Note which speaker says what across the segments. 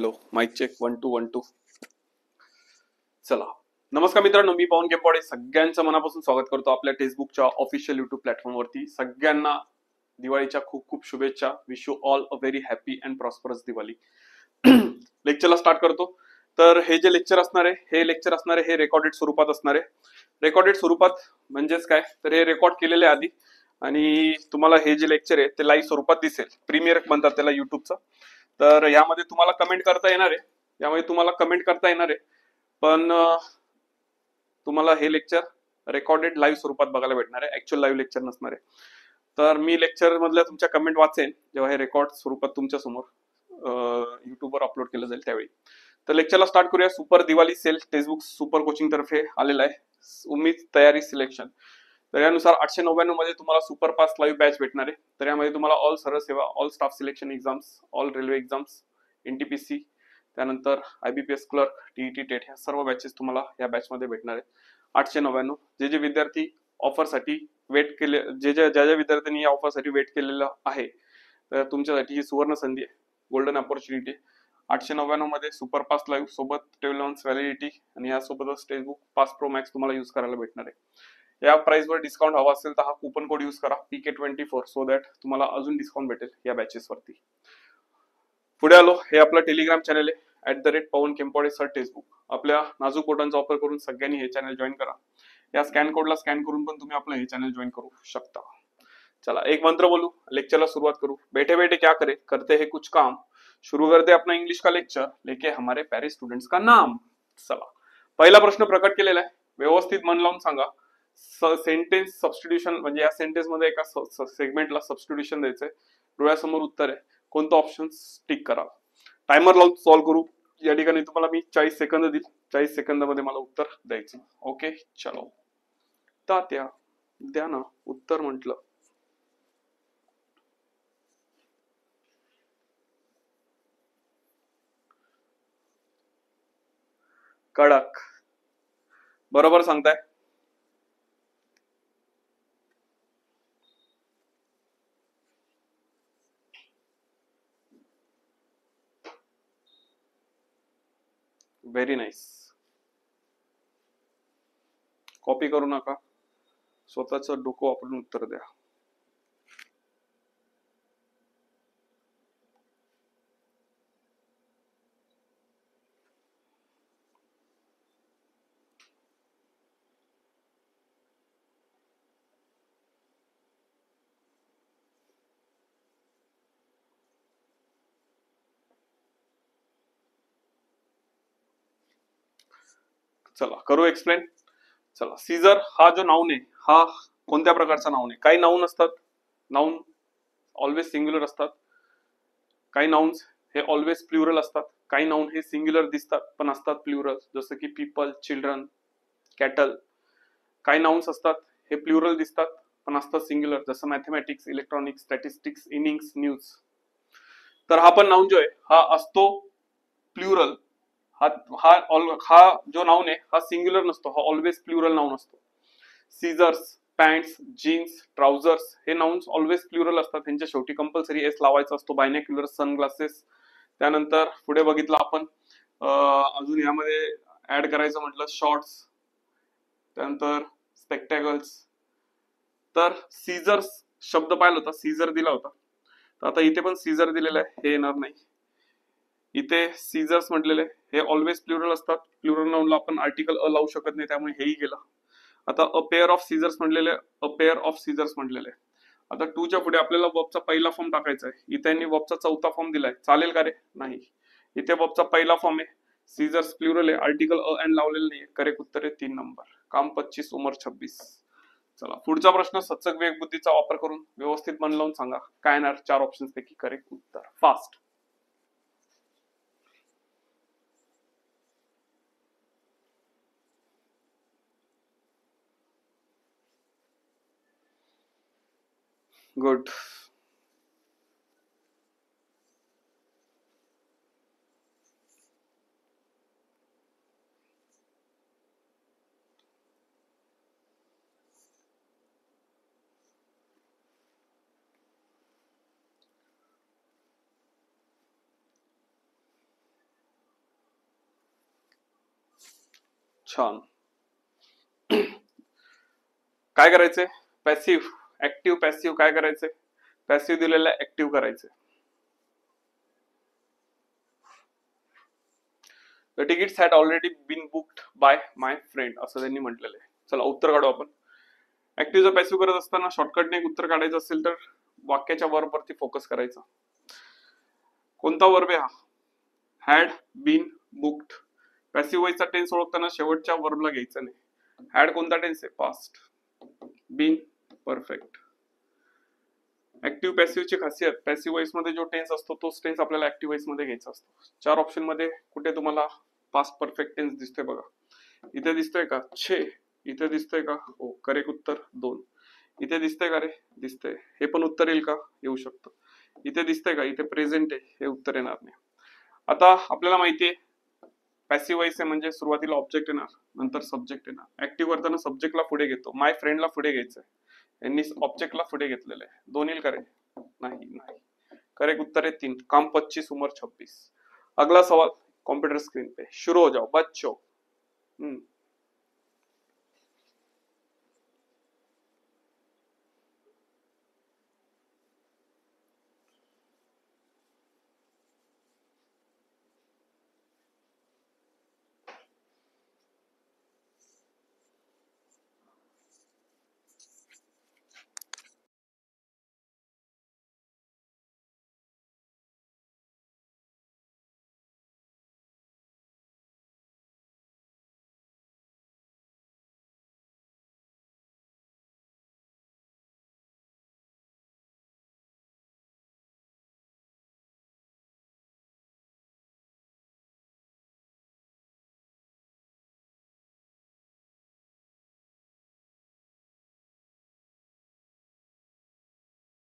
Speaker 1: Hello, mic check 1 2 1 2. चला, नमस्कार मित्रांनो, मी पवन केंपाडे सगळ्यांचं मनापासून स्वागत करतो आपल्या टेक्स्टबुकच्या ऑफिशियल युट्यूब प्लॅटफॉर्मवरती. सगळ्यांना दिवाळीच्या खूप खूप शुभेच्छा. Wish you all a very happy and prosperous Diwali. लेक्चरला स्टार्ट करतो. तर हे जे लेक्चर असणार आहे हे रेकॉर्डेड स्वरूपात असणार आहे. रेकॉर्डेड स्वरूपात म्हणजेच काय, तर हे रेकॉर्ड केलेले आधी आणि तुम्हाला हे जे लेक्चर आहे ते लाईव्ह स्वरूपात दिसेल. प्रीमियर म्हणतात त्याला युट्यूबचं. तर यामध्ये तुम्हाला कमेंट करता येणार आहे, पण तुम्हाला हे लेक्चर रेकॉर्डेड लाईव्ह स्वरूपात बघायला भेटणार आहे, ऍक्च्युअल लाईव्ह लेक्चर नसणार आहे. तर मी लेक्चर मधल्या तुमच्या कमेंट वाचेन जेव्हा हे रेकॉर्ड स्वरूपात तुमच्या समोर युट्यूबवर अपलोड केलं जाईल त्यावेळी. तर लेक्चरला स्टार्ट करूया. Super Diwali sale textbook super coaching तर्फे आलेला आहे उम्मीद तयारी सिलेक्शन. तर यानुसार 899 मध्ये तुम्हाला सुपर पास लाईव्ह बॅच भेटणार आहे. तर यामध्ये तुम्हाला ऑल सरळ सेवा, all staff selection exams, all railway exams, NTPC, त्यानंतर आयबीपीएस क्लर्क, टीईटी टेट ह्या सर्व बॅचेस तुम्हाला या बॅच मध्ये भेटणार आहेत. 899. जे विद्यार्थी ऑफरसाठी वेट केले, ज्या विद्यार्थ्यांनी या ऑफरसाठी वेट केलेलं आहे, तर तुमच्यासाठी ही सुवर्ण संधी आहे, गोल्डन अपॉर्च्युनिटी. 899 मध्ये सुपर पास लाईव्ह सोबत 12 months व्हॅलिडिटी आणि यासोबतच टेक्स्टबुक पास प्रो मॅक्स तुम्हाला युज करायला भेटणार आहे. या प्राइस वर डिस्काउंट हवा असेल तर हा कुपन कोड युज करा PK24 सो दॅट तुम्हाला अजून डिस्काउंट भेटेल या बॅचेस वरती. पुढे आलो, हे आपलं टेलिग्राम चॅनल आहे @पवन केंपाडे सर टेक्स्टबुक. आपल्या नाजूक बोटांचा वापर करून सगळ्यांनी हे चॅनल जॉईन करा. या स्कॅन कोडला स्कॅन करून पण तुम्ही आपलं हे चॅनल जॉईन करू शकता. चला, एक मंत्र बोलू, लेक्चरला सुरुवात करू. बैठे बैठे क्या करे, करते हैं कुछ काम, शुरू करते अपना इंग्लिश का लेक्चर, लेके हमारे प्यारे स्टुडंट्स का नाम. चला, पहिला प्रश्न प्रकट केलेला आहे, व्यवस्थित मन लावून सांगा. सेंटेन्स सबस्टिट्यूशन म्हणजे या सेंटेन्स मध्ये एका सेगमेंटला सबस्टिट्यूशन द्यायचंय. डोळ्यासमोर उत्तर आहे, कोणतं ऑप्शन टिक करा. टायमर लावून सॉल्व्ह करू. या ठिकाणी तुम्हाला मी 40 सेकंद देईल. 40 सेकंदामध्ये मला उत्तर द्यायचं. ओके, चलो. तात्या द्या ना उत्तर म्हटलं. कडक, बरोबर सांगताय. Very nice. कॉपी करू नका, स्वतःच डोकं वापरून उत्तर द्या. चला, करू एक्सप्लेन. चला, सीझर हा जो नाऊन आहे हा कोणत्या प्रकारचा नाऊन आहे. काही नाऊन असतात, नाऊन ऑलवेज सिंग्युलर असतात. काही नाउन्स हे ऑलवेज प्लुरल असतात. काही नाउन हे सिंग्युलर दिसतात पण असतात प्लुरल, जसं की पीपल, चिल्ड्रन, कॅटल. काही नाउन्स असतात हे प्लुरल दिसतात पण असतात सिंग्युलर, जसं mathematics, electronics, statistics, innings, news. तर हा पण नाउन जो आहे हा असतो प्लुरल. हा हा हा जो नाउन आहे हा सिंग्युलर नसतो, हा ऑलवेज प्लुरल नाउन असतो. सीझर्स, पॅन्ट्स, जीन्स, ट्राउझर्स हे नाउन्स ऑलवेज प्लुरल असतात. त्यांच्या शेवटी कंपल्सरी एस लावायचा असतो. बायनॅक्युलर, सनग्लासेस. त्यानंतर पुढे बघितलं आपण अजून यामध्ये ऍड करायचं म्हटलं शॉर्ट्स, त्यानंतर स्पेक्टॅकल्स. तर सीझर्स शब्द पाहिला होता, सीझर दिला होता. तर आता इथे पण सीझर दिलेलं आहे, हे येणार नाही. इथे सीझर्स म्हटलेले हे ऑलवेज प्लुरल असतात. प्लुरल नाउनला आपण आर्टिकल अ लावू शकत नाही, त्यामुळे हेही गेलं. आता अ पेअर ऑफ सीझर्स म्हटलेले, अ पेअर ऑफ सीझर्स म्हटलेले. आता 2 च्या पुढे आपल्याला वर्बचा पहिला फॉर्म टाकायचा आहे. इथे यांनी वर्बचा चौथा फॉर्म दिलाय, चालेल का रे? नाही. इथे वर्बचा पहिला फॉर्म आहे, सीझर्स प्लुरल आहे, आर्टिकल अ एन लावलेलं नाही. करेक्ट उत्तर आहे 3 नंबर. काम 25, उमर 26. चला, पुढचा प्रश्न सचक विवेक बुद्धीचा वापर करून व्यवस्थित मन लावून सांगा. काय येणार 4 ऑप्शन्स पैकी करेक्ट उत्तर. फास्ट. गुड. छान. काय करायचंय? पॅसिव्ह, ऍक्टिव्ह, पॅसिव्ह काय करायचंय? पॅसिव्ह दिलेलं ऍक्टिव्ह करायचंय. The tickets had already been booked by my friend असं त्यांनी म्हटलेलं आहे. चला उत्तर काढू आपण. ऍक्टिव्ह पॅसिव्ह करत असताना शॉर्टकटने एक उत्तर काढायचं असेल तर वाक्याच्या वर्ब वरती फोकस करायचा. कोणता वर्ब आहे हा? Had been booked. पॅसिव्ह वॉइसचा टेन्स ओळखताना शेवटच्या वर्बला घ्यायचा नाही. हॅड कोणता टेन्स आहे? पास्ट. Been perfect. ऍक्टिव्ह पॅसिव्हची खासियत, पॅसिव्ह वॉइस मध्ये जो टेन्स असतो तोच टेन्स आपल्याला ऍक्टिव्ह वॉइस मध्ये घ्यायचा असतो. 4 ऑप्शन मध्ये कुठे तुम्हाला पास्ट परफेक्ट टेन्स दिसतोय बघा. इथे दिसतोय का? छे. इथे दिसतोय का? हो. करेक्ट उत्तर 2. इथे दिसतंय का रे? दिसतंय. हे पण उत्तर येईल का? येऊ शकतं. इथे दिसतंय का? इथे प्रेझेंट आहे, हे उत्तर येणार नाही. आता आपल्याला माहितीये पॅसिव्ह वॉइस आहे म्हणजे सुरुवातीला ऑब्जेक्ट येणार, नंतर सब्जेक्ट येणार. ऍक्टिव्ह करताना सब्जेक्टला पुढे घेतो. माय फ्रेंडला पुढे घ्यायचंय, यांनी ऑब्जेक्टला पुढे घेतलेलं आहे. 2 येईल का रे? नाही. करेक्ट उत्तर है 3. काम 25 उम्र 26. अगला सवाल कंप्यूटर स्क्रीन पे. शुरू हो जाओ बच्चों.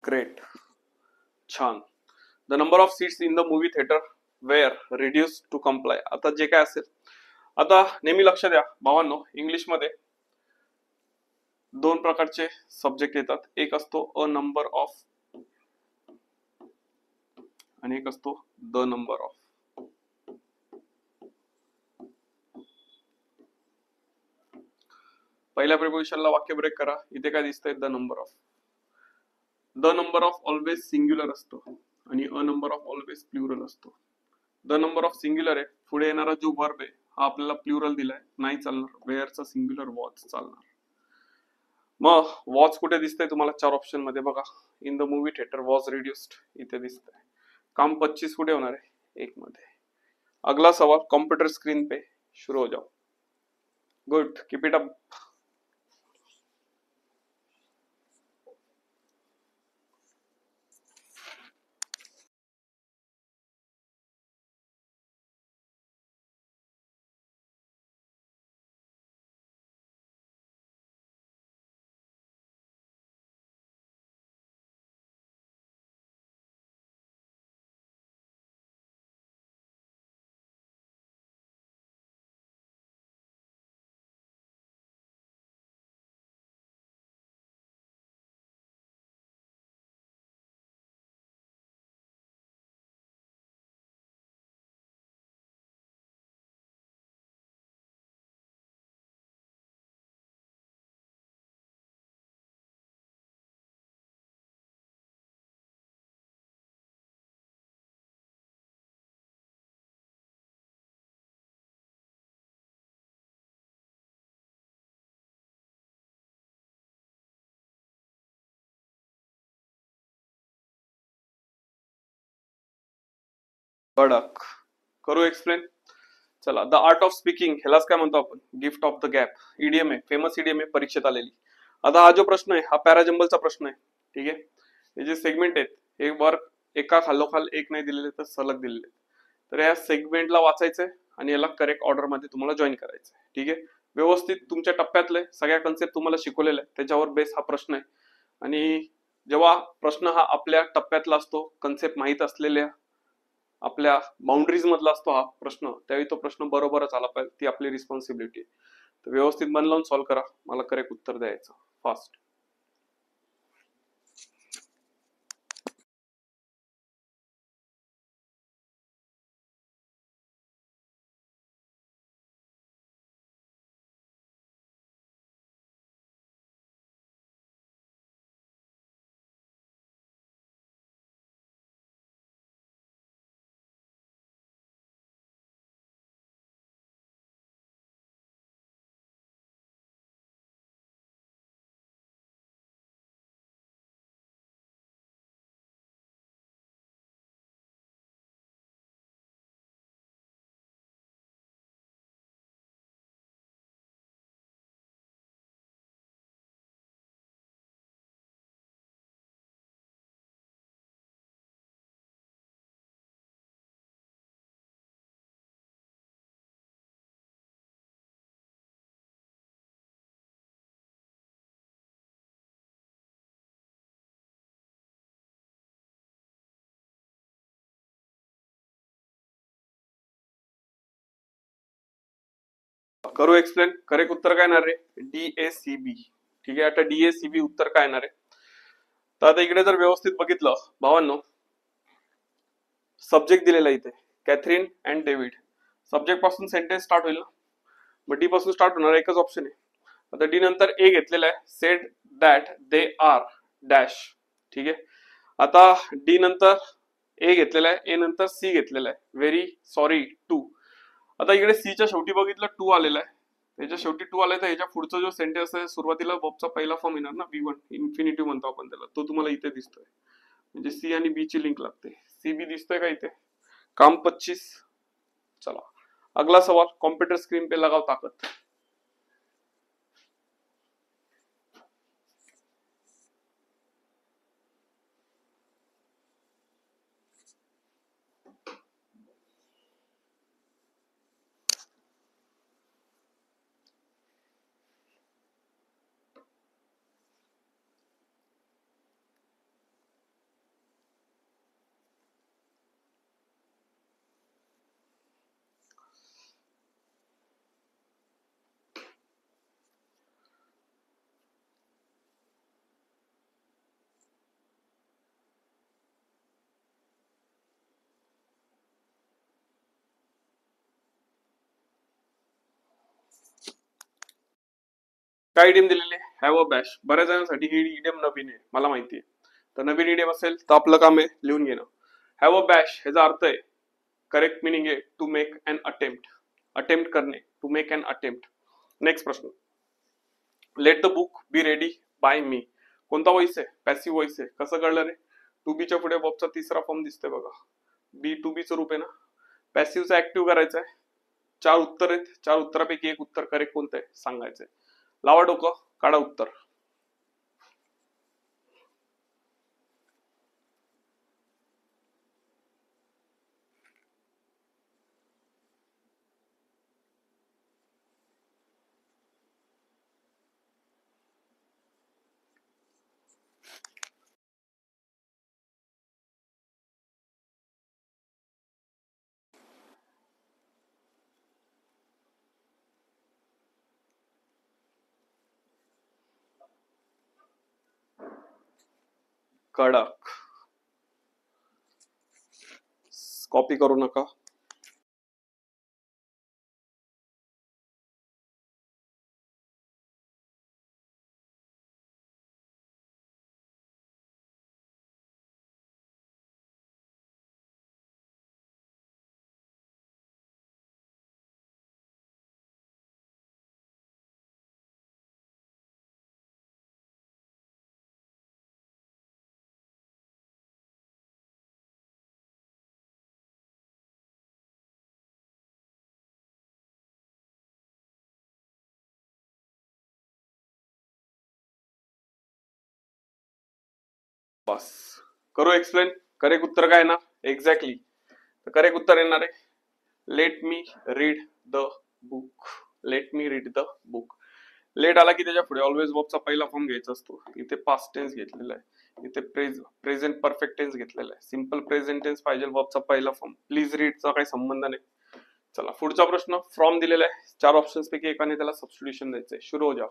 Speaker 1: ग्रेट. छान. The number of seats in the movie theatre were reduce to comply. आता जे काय असेल, आता नेहमी लक्ष द्या भावांनो, इंग्लिश मध्ये 2 प्रकारचे सब्जेक्ट येतात. एक असतो अ नंबर ऑफ आणि एक असतो द नंबर ऑफ. पहिल्या प्रिपोजिशनला वाक्य ब्रेक करा. इथे काय दिसतंय? The number of. The number of always singular असतो आणि a number of always plural असतो. द नंबर ऑफ सिंग्युलर आहे, पुढे येणारा जो वर्ब आहे हा आपल्याला प्लुरल दिलाय, नाही चालणार. वेअरचा सिंग्युलर वॉच चालणार. मग वॉच कुठे दिसतंय तुम्हाला? 4 ऑप्शन मध्ये बघा. In the movie theatre was reduced, इथे दिसतंय. काम 25 कुठे होणार आहे? 1 मध्ये. अगला सवाल कंप्यूटर स्क्रीन पे. शुरू हो जाओ. Good, keep it up. कडक. करू एक्सप्लेन. चला, द आर्ट ऑफ स्पीकिंग ह्यालाच काय म्हणतो आपण? Gift of the gap. Idioms आहे, फेमस ईडीएम आहे, परीक्षेत आलेली. आता हा जो प्रश्न आहे हा पॅराजंबलचा प्रश्न आहे. ठीक आहे. हे जे सेगमेंट आहेत हे वर एका खालोखाल एक नाही दिलेले तर सलग दिलेले. तर या सेगमेंटला वाचायचंय आणि याला करेक्ट ऑर्डर मध्ये तुम्हाला जॉईन करायचंय. ठीक आहे. व्यवस्थित तुमच्या टप्प्यातले सगळ्या कन्सेप्ट तुम्हाला शिकवलेल्या आहेत, त्याच्यावर बेस हा प्रश्न आहे. आणि जेव्हा प्रश्न हा आपल्या टप्प्यातला असतो, कन्सेप्ट माहीत असलेल्या आपल्या बाउंड्रीज मधला असतो हा प्रश्न, त्यावेळी तो प्रश्न बरोबरच आला पाहिजे, ती आपली रिस्पॉन्सिबिलिटी आहे. तर व्यवस्थित मन लावून सॉल्व्ह करा, मला करेक्ट उत्तर द्यायचं फास्ट. करू एक्सप्लेन. करेक्ट उत्तर काय येणार आहे? DACB. ठीक आहे, आता DACB उत्तर काय येणार आहे? तर आता इकडे जर व्यवस्थित बघितलं भावांनो, सब्जेक्ट दिलेला इथे कॅथरीन अँड डेव्हिड. सब्जेक्ट पासून सेंटेन्स स्टार्ट होईल ना, मग डी पासून स्टार्ट होणार एकच ऑप्शन आहे. आता डी नंतर ए घेतलेला आहे, sed that they are dash. ठीक आहे, आता डी नंतर ए घेतलेला आहे, ए नंतर सी घेतलेला आहे, व्हेरी सॉरी टू. आता इकडे सी च्या शेवटी बघितलं टू आलेला आहे, त्याच्या शेवटी टू आलाय, तर ह्याच्या पुढचा जो सेंटेन्स आहे सुरुवातीला वर्बचा पहिला फॉर्म येणार ना, V1 इन्फिनिटिव्ह म्हणतो आपण त्याला, तो तुम्हाला इथे दिसतोय. म्हणजे सी आणि बी ची लिंक लागते. सी बी दिसतोय का इथे? काम 25. चला अगला सवाल, कॉम्प्युटर स्क्रीन पे लगाओ ताकत. काय इडियम दिलेले? Have a Bash. बऱ्याच जणांसाठी ही इडियम नवीन आहे, मला माहिती आहे. तर नवीन इडियम असेल तर आपलं काम आहे लिहून घेणं. हॅव अ बॅश ह्याचा अर्थ आहे, करेक्ट मिनिंग आहे to make an attempt. Attempt करणे, to make an attempt. Next प्रश्न, let the book be ready by me. कोणता वॉइस आहे? पॅसिव्ह वॉइस आहे. कसं कळलं रे? टू बी च्या पुढे वर्बचा तिसरा फॉर्म दिसतोय बघा, बी टू बी चं रूप आहे ना. पॅसिव्हचा ऍक्टिव्ह करायचा आहे. 4 उत्तर आहेत, 4 उत्तरापैकी एक उत्तर करेक्ट कोणतं आहे सांगायचंय. लावा डोकं, काढा उत्तर. कडक. कॉपी करू नका. बस करू एक्सप्लेन. करेक्ट उत्तर काय येणार? एक्झॅक्टली, तर करेक्ट उत्तर येणार आहे, let me read the book. Let me read the book. Late आला की त्याच्या पुढे ऑलवेज वर्बचा पहिला फॉर्म घ्यायचा असतो. इथे पास्ट टेन्स घेतलेला आहे, इथे प्रेझेंट परफेक्ट टेन्स घेतलेला आहे. सिंपल प्रेझेंट टेन्स पाहिजे वर्बचा पहिला फॉर्म. प्लीज रीडचा काही संबंध नाही. चला पुढचा प्रश्न, फ्रॉम दिलेला आहे, 4 ऑप्शन्स पैकी एकाने त्याला सबस्टिट्यूशन द्यायचंय. शुरू हो जाओ.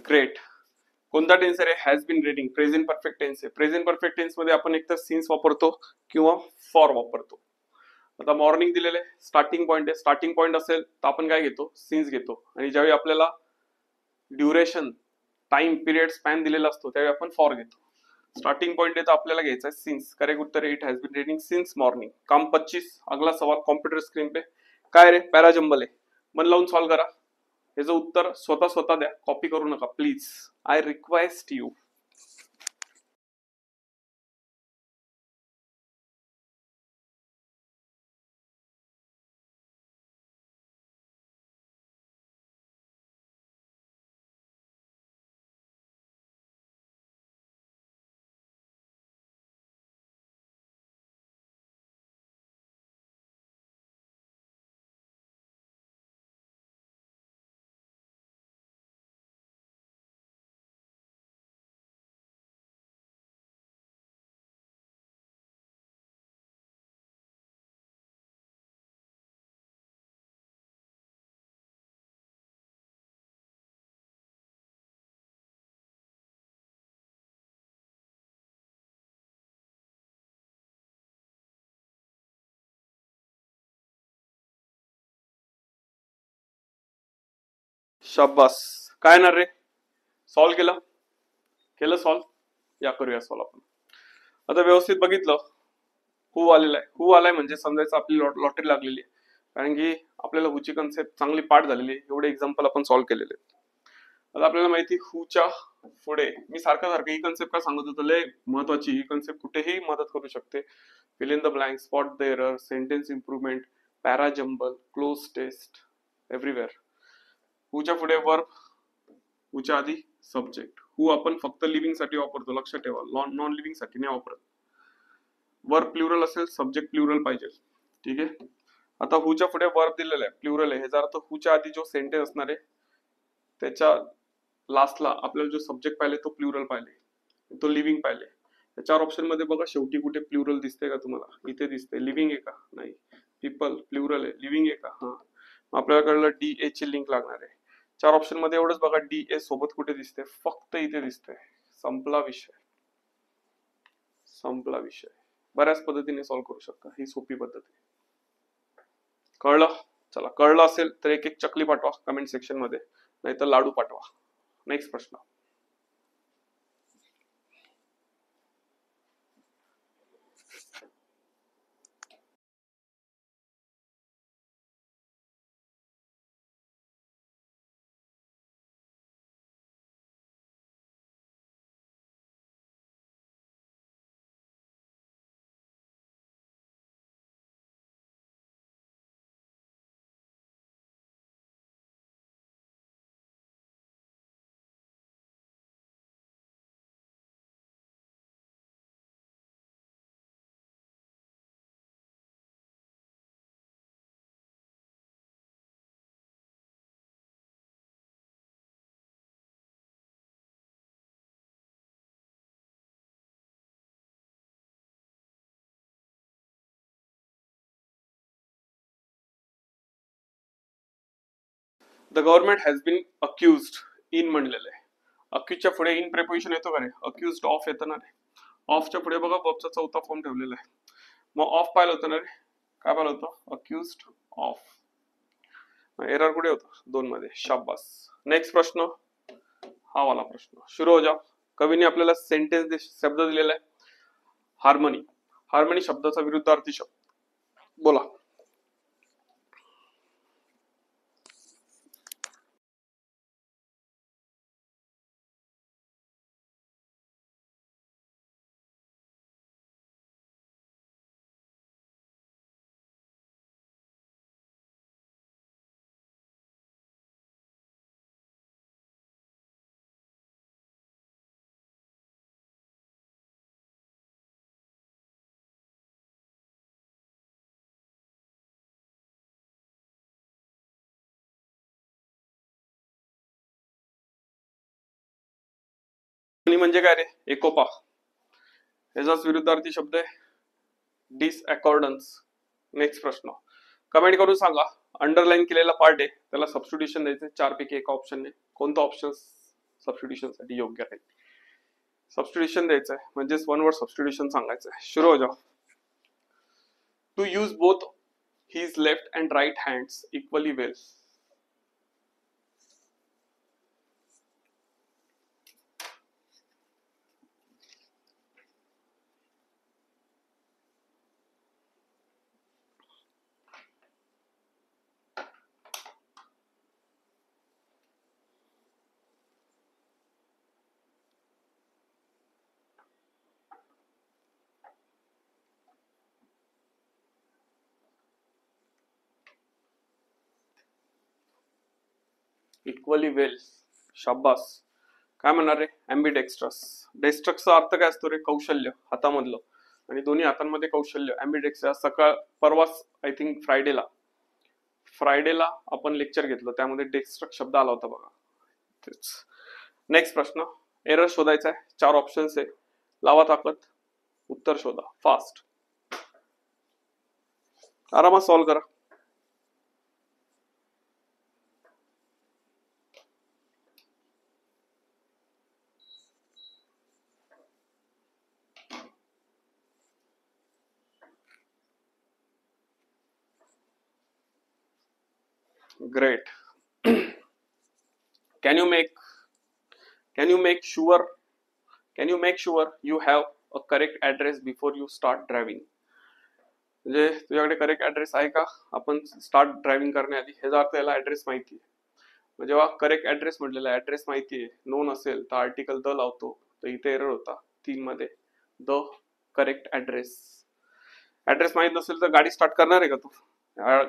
Speaker 1: ग्रेट. कोणता टेन्स आहे? Has been reading. Present perfect tense आहे. प्रेझेंट परफेक्ट टेन्स मध्ये आपण एकतर सिन्स वापरतो किंवा फॉर वापरतो. आता मॉर्निंग दिलेले स्टार्टिंग पॉइंट आहे, स्टार्टिंग पॉइंट असेल तर आपण काय घेतो? सिन्स घेतो. आणि ज्यावेळी आपल्याला ड्युरेशन, टाइम पिरियड स्पॅन दिलेला असतो त्यावेळी आपण फॉर घेतो. स्टार्टिंग पॉइंट आहे तर आपल्याला घ्यायचा आहे सिन्स. करेक्ट उत्तर it has been raining since morning. काम 25. अगला सवाल कॉम्प्युटर स्क्रीन पे. काय रे पॅराजंबल आहे, मन लावून सॉल्व करा. याचं उत्तर स्वतः द्या, कॉपी करू नका प्लीज. I request you. शाबास. काय ना रे, सॉल्व केलं सॉल्व. या करूया सॉल्व आपण. आता व्यवस्थित बघितलं हू आलेला आहे. हू आलाय म्हणजे समजायचं आपली लॉटरी लागलेली आहे, कारण की आपल्याला हूची कन्सेप्ट चांगली पाठ झालेली आहे. एवढे एक्झाम्पल आपण सॉल्व केलेले आहेत. आता आपल्याला माहिती हूच्या पुढे मी सारखं ही कन्सेप्ट का सांगत होतो, लय महत्वाची. ही कन्सेप्ट कुठेही मदत करू शकते. Fill in the blank, spot the error, sentence improvement, parajumble, cloze test, everywhere. हूच्या पुढे वर्ब, हूच्या आधी सब्जेक्ट. हू आपण फक्त लिव्हिंग साठी वापरतो, लक्षात ठेवा. नॉन लिव्हिंग साठी नाही वापरत. वर्ब प्लुरल असेल, सब्जेक्ट प्लुरल पाहिजे. ठीक आहे. आता हूच्या पुढे वर्ब दिलेला आहे, प्लुरल आहे. ह्याचा अर्थ हूच्या आधी जो सेंटेन्स असणार आहे त्याच्या लास्टला आपल्याला जो सब्जेक्ट पाहिले तो प्लुरल पाहिले, तो लिव्हिंग पाहिले. त्याच्यावर ऑप्शन मध्ये बघा शेवटी कुठे प्लुरल दिसते का तुम्हाला? इथे दिसते. लिव्हिंग आहे का? नाही. पीपल प्लुरल आहे. लिव्हिंग आहे का? हा. आपल्याला कळलं डी ए ची लिंक लागणार आहे. 4 ऑप्शन मध्ये एवढंच बघा, डी ए सोबत कुठे दिसते? फक्त इथे दिसते. संपला विषय. संपला विषय. बऱ्याच पद्धतीने सॉल्व्ह करू शकता. ही सोपी पद्धत आहे. कळलं? चला, कळलं असेल तर एक एक चकली पाठवा कमेंट सेक्शन मध्ये, नाहीतर लाडू पाठवा. नेक्स्ट प्रश्न. The government has been accused. In म्हणलेलं आहे. अक्यूजच्या पुढे इन प्रेपोजिशन येतो का रे? अक्युज्ड ऑफ येतं ना रे. ऑफच्या पुढे बघा वर्बचा चौथा फॉर्म ठेवलेला आहे. मग ऑफ पाहिलं होतं ना रे. काय पाहिलं होतं? Accused of. एरर कुठे होता? 2 मध्ये. शाबास. नेक्स्ट प्रश्न. हा वाला प्रश्न. सुरू हो जाओ. कवीने आपल्याला सेंटेन्स शब्द दिलेला आहे. हार्मनी. हार्मनी शब्दाचा विरुद्धार्थी शब्द बोला. म्हणजे काय रे? एकोपा. याचाच विरुद्धार्थी शब्द आहे डिसअकॉर्डन्स. नेक्स्ट प्रश्न. कमेंट करून सांगा. अंडरलाईन केलेला पार्ट आहे त्याला सबस्टिट्यूशन द्यायचं. 4 पैकी एक ऑप्शन आहे. कोणता ऑप्शन सबस्टिट्यूशन साठी योग्य राहील? सबस्टिट्यूशन द्यायचं आहे म्हणजेच 1 वर्ड सबस्टिट्यूशन सांगायचं आहे. सुरू हो जाओ. To use both his left and right hands equally well. Equally well, शाबास. काय म्हणणार रे? ॲम्बिडेक्स्ट्रस. डेक्स्ट्रसचा अर्थ काय असतो रे? कौशल्य, हातामधलं. आणि दोन्ही हातांमध्ये कौशल्य. ॲम्बिडेक्स्ट्रस. सकाळ परवाच आय थिंक फ्रायडेला आपण लेक्चर घेतलं, त्यामध्ये डेक्स्ट्रस शब्द आला होता बघा. तेच. नेक्स्ट प्रश्न. एरर शोधायचा आहे. 4 ऑप्शन्स आहे. लावा ताकद, उत्तर शोधा फास्ट. आरामात सॉल्व करा. Great. Can you make sure you have a correct address before you start driving? म्हणजे तुझ्याकडे करेक्ट ऍड्रेस आहे का आपण स्टार्ट ड्रायव्हिंग करण्याआधी? ह्याचा अर्थ याला ऍड्रेस माहिती आहे. जेव्हा करेक्ट ऍड्रेस म्हटलेला ऍड्रेस माहिती आहे, नोन असेल तर आर्टिकल द लावतो. तर इथे एरर होता 3 मध्ये. The correct address. ऍड्रेस माहित नसेल तर गाडी स्टार्ट करणार आहे का तू?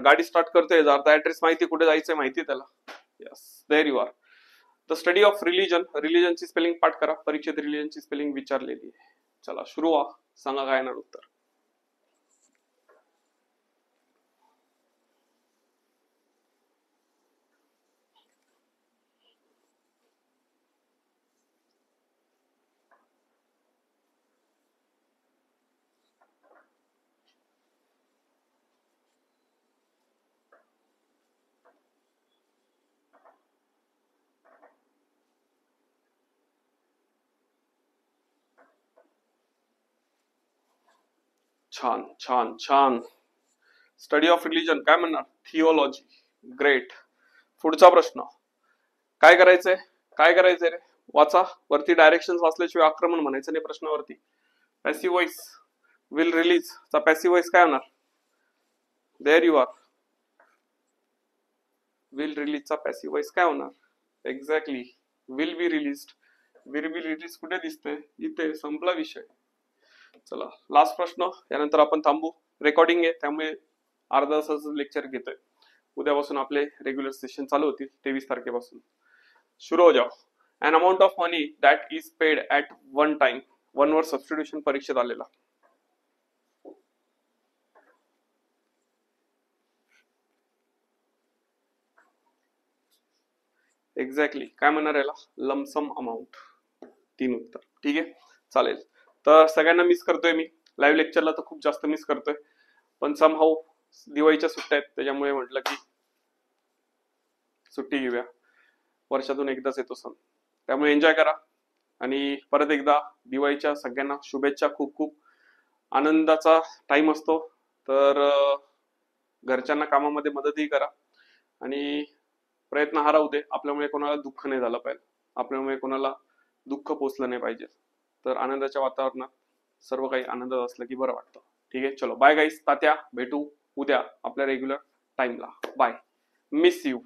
Speaker 1: गाडी स्टार्ट करतोय, अर्धा ऍड्रेस माहिती, कुठे जायचंय माहिती त्याला. Yes, there you are. The study of रिलीजनची स्पेलिंग पाठ करा. परीक्षेत रिलीजनची स्पेलिंग विचारलेली आहे. चला सुरू व्हा. सांगा काय येणार उत्तर. छान छान छान. स्टडी ऑफ रिलीजन काय म्हणणार? थिओलॉजी. ग्रेट. पुढचा प्रश्न. काय करायचंय रे? वाचा. वरती डायरेक्शन वाचल्याशिवाय आक्रमण म्हणायचं नाही प्रश्नावरती. Passive voice. विल रिलीज चा पॅसिव्ह व्हॉइस काय होणार? There you are. विल रिलीजचा पॅसिव्ह व्हॉइस काय होणार? Exactly, will be released. Will be release कुठे दिसतंय? इथे. संपला विषय. चला लास्ट प्रश्न, यानंतर आपण थांबू. रेकॉर्डिंग आहे त्यामुळे अर्धा तासाचं लेक्चर घेतोय. उद्यापासून आपले रेग्युलर सेशन चालू होतील 23 तारखेपासून. शुरू हो जाओ. an amount of money that is paid at one time. One वर सबस्टिट्यूशन परीक्षेत आलेला. एक्झॅक्टली काय म्हणणार याला? Lump sum amount. 3 उत्तर. ठीक आहे, चालेल. तर सगळ्यांना मिस करतोय मी. लाईव्ह लेक्चरला तर खूप जास्त मिस करतोय, पण समहाऊ दिवाळीच्या सुट्ट्या आहेत त्याच्यामुळे म्हटलं की सुट्टी घेऊया. वर्षातून एकदाच येतो सण, त्यामुळे एन्जॉय करा. आणि परत एकदा दिवाळीच्या सगळ्यांना शुभेच्छा. खूप खूप आनंदाचा टाइम असतो, तर घरच्यांना कामामध्ये मदतही करा. आणि प्रयत्न हा राहू दे, आपल्यामुळे कोणाला दुःख नाही झालं पाहिजे, आपल्यामुळे कोणाला दुःख पोचलं नाही पाहिजे. तर आनंदाच्या वातावरणात सर्व काही आनंदात असलं की बरं वाटतं. ठीक आहे, चलो बाय गाईस. तात्या, भेटू उद्या आपल्या रेग्युलर टाइमला. बाय. Miss you.